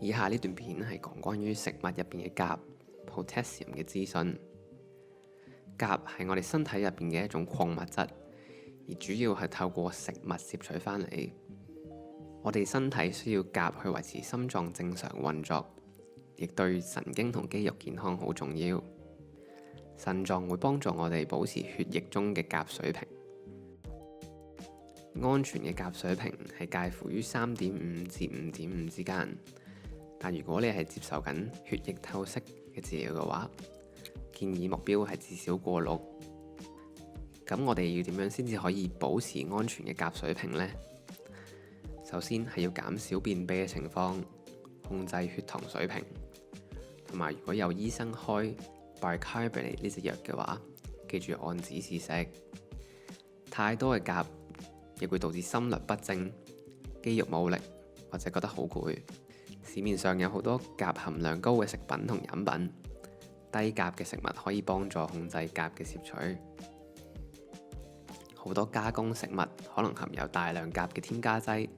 以下呢段片係講關於食物入邊嘅鉀 （potassium） 嘅資訊。鉀係我哋身體入邊嘅一種礦物質，而主要係透過食物攝取返嚟。我哋身體需要鉀去維持心臟正常運作，亦對神經同肌肉健康好重要。腎臟會幫助我哋保持血液中嘅鉀水平。安全嘅鉀水平係介乎於3.5至5.5之間，但如果你係接受緊血液透析嘅治療嘅話，建議目標係至少過6。咁我哋要點樣先至可以保持安全嘅鉀水平呢？首先係要減少便秘嘅情況，控制血糖水平，同埋如果有醫生開 bicarbonate 呢隻藥嘅話，記住按指示食。太多嘅鉀亦會導致心律不正、肌肉冇力或者覺得好攰。市面上有好多鉀含量高嘅食品同飲品，低鉀嘅食物可以幫助控制鉀嘅攝取。好多加工食物可能含有大量鉀嘅添加劑，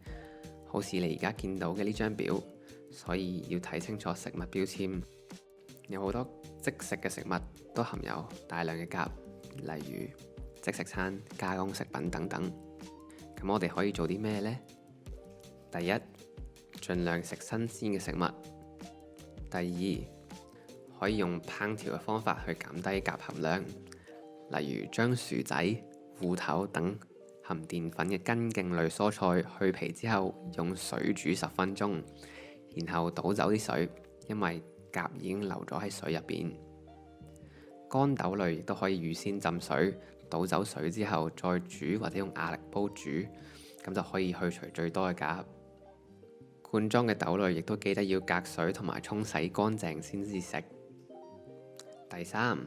好似你而家見到嘅呢張表，所以要睇清楚食物標籤。有好多即食嘅食物都含有大量嘅鉀，例如即食餐、加工食品等等。咁我哋可以做啲咩呢？第一，盡量食新鮮嘅食物。第二，可以用烹調嘅方法去減低鉀含量，例如將薯仔、芋頭等含澱粉嘅根莖類蔬菜去皮之後，用水煮10分鐘，然後倒走啲水，因為鉀已經留咗喺水入邊。乾豆類亦都可以預先浸水，倒走水之後再煮或者用壓力煲煮，咁就可以去除最多嘅鉀。罐裝嘅豆類亦都記得要隔水同埋沖洗乾淨先至食。第三，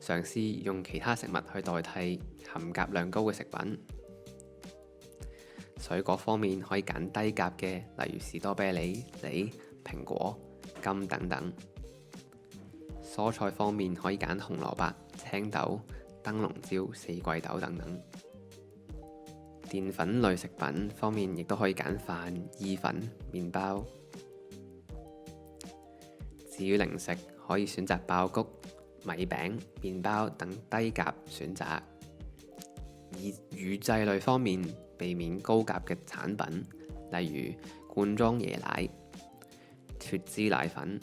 嘗試用其他食物去代替含鉀量高嘅食品。水果方面可以揀低鉀嘅，例如士多啤梨、梨、蘋果、柑等等。蔬菜方面可以揀紅蘿蔔、青豆、燈籠椒、四季豆等等。澱粉類食品方面亦都可以揀飯、意粉、麵包。至於零食，可以選擇爆谷、米餅、麵包等低鉀選擇。而乳製類方面，避免高鉀嘅產品，例如罐裝椰奶、脫脂奶粉、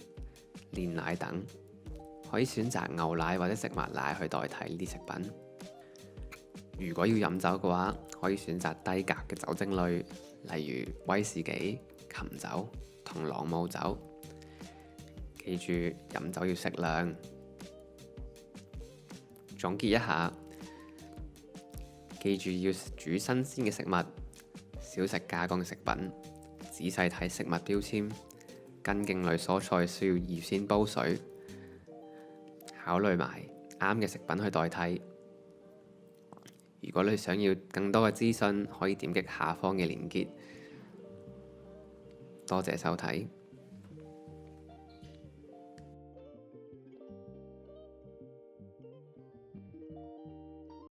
煉奶等。可以選擇牛奶或者植物奶去代替呢啲食品。如果要飲酒嘅話，可以選擇低鉀嘅酒精類，例如威士忌、琴酒同朗姆酒。記住飲酒要適量。總結一下，記住要煮新鮮嘅食物，少食加工食品，仔細睇食物標籤。根莖類蔬菜需要預先煲水，考慮埋啱嘅食品去代替。如果你想要更多嘅資訊，可以點擊下方嘅連結。多謝收睇。